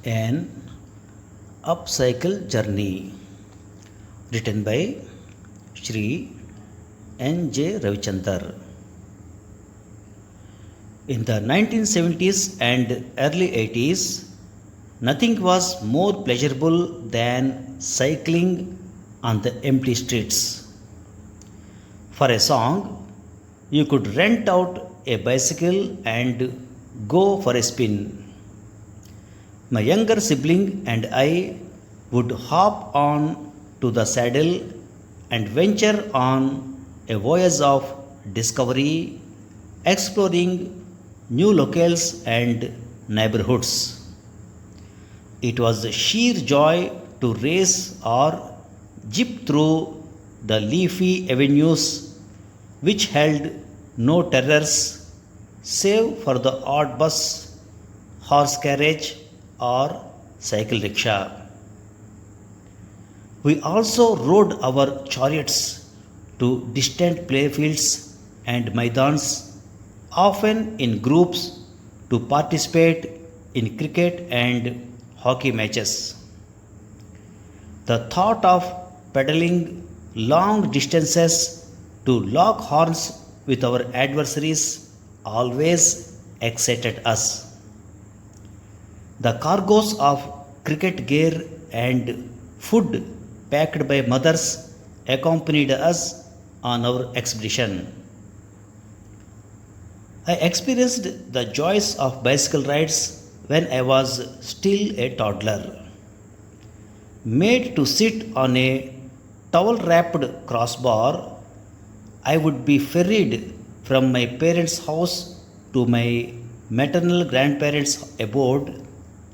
An Upcycle Journey, written by Shri N. J. Ravichandar. In the 1970s and early 80s, nothing was more pleasurable than cycling on the empty streets. For a song, you could rent out a bicycle and go for a spin. My younger sibling and I would hop on to the saddle and venture on a voyage of discovery, exploring new locales and neighborhoods. It was the sheer joy to race or jeep through the leafy avenues which held no terrors save for the odd bus, horse carriage, or cycle rickshaw. We also rode our chariots to distant playfields and maidans, often in groups, to participate in cricket and hockey matches. The thought of pedaling long distances to lock horns with our adversaries always excited us. The cargoes of cricket gear and food packed by mothers accompanied us on our expedition. I experienced the joys of bicycle rides when I was still a toddler. Made to sit on a towel wrapped crossbar, I would be ferried from my parents' house to my maternal grandparents' abode,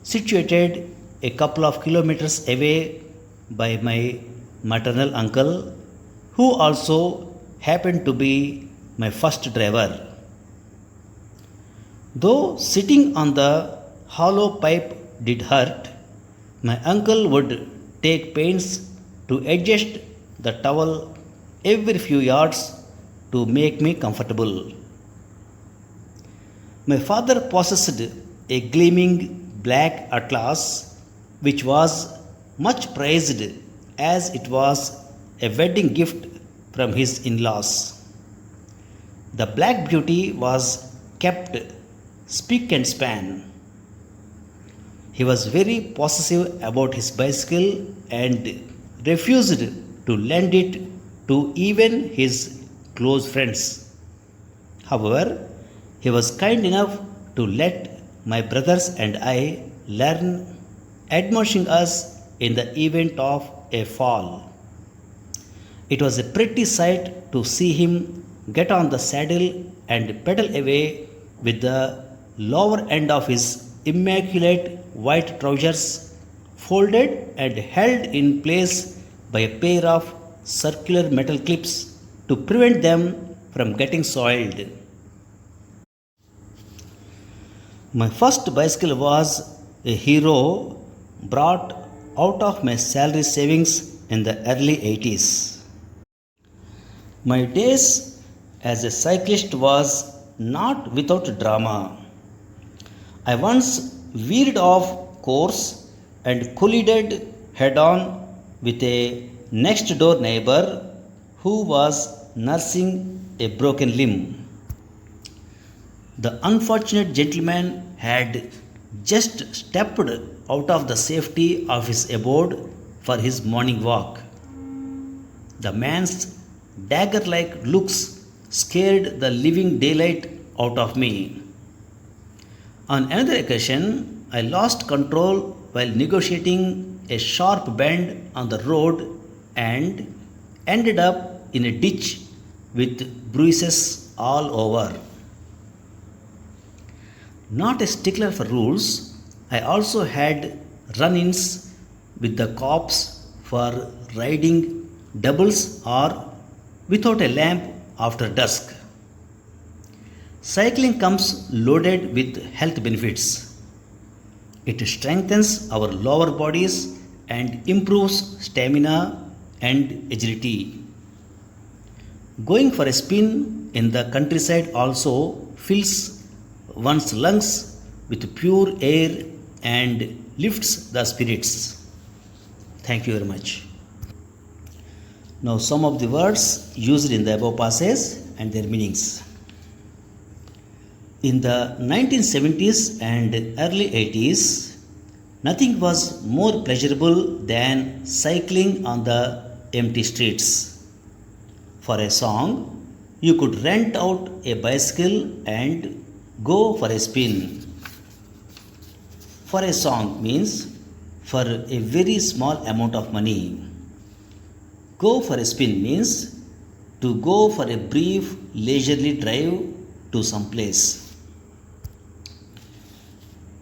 situated a couple of kilometers away by my maternal uncle, who also happened to be my first driver. Though sitting on the hollow pipe did hurt, my uncle would take pains to adjust the towel every few yards to make me comfortable. My father possessed a gleaming black Atlas, which was much prized as it was a wedding gift from his in laws. The black beauty was kept spick and span. He was very possessive about his bicycle and refused to lend it to even his close friends. However, he was kind enough to let my brothers and I learn, admonishing us in the event of a fall. It was a pretty sight to see him get on the saddle and pedal away with the lower end of his immaculate white trousers folded and held in place by a pair of circular metal clips to prevent them from getting soiled. My first bicycle was a hero brought out of my salary savings in the early 80s. My days as a cyclist was not without drama. I once veered off course and collided head on with a next door neighbor who was nursing a broken limb. The unfortunate gentleman had just stepped out of the safety of his abode for his morning walk. The man's dagger like looks scared the living daylight out of me. On another occasion, I lost control while negotiating a sharp bend on the road and ended up in a ditch with bruises all over. Not a stickler for rules, I also had run ins with the cops for riding doubles or without a lamp after dusk. Cycling comes loaded with health benefits. It strengthens our lower bodies and improves stamina and agility. Going for a spin in the countryside also fills one's lungs with pure air and lifts the spirits. Thank you very much. Now, some of the words used in the above passage and their meanings. In the 1970s and early 80s, nothing was more pleasurable than cycling on the empty streets. For a song, you could rent out a bicycle and go for a spin. For a song means for a very small amount of money. Go for a spin means to go for a brief leisurely drive to some place.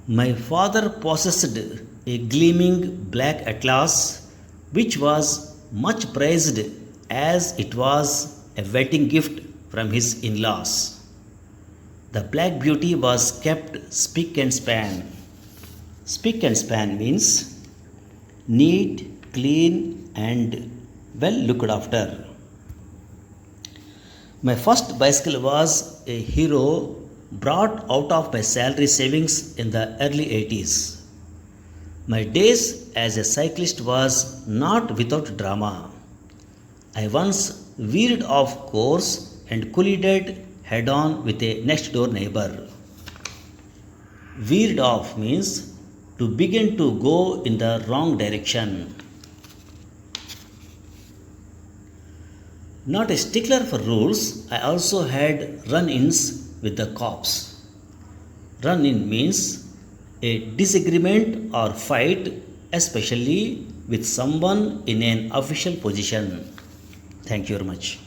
My father possessed a gleaming black atlas which was much prized as it was a wedding gift from his in-laws. The black beauty was kept spick and span. Spick and span means neat, clean, and well looked after. My first bicycle was a hero brought out of my salary savings in the early 80s. My days as a cyclist was not without drama. I once veered off course and collided head on with a next door neighbor. Veered off means to begin to go in the wrong direction. Not a stickler for rules, I also had run ins with the cops. Run in means a disagreement or fight, especially with someone in an official position. Thank you very much.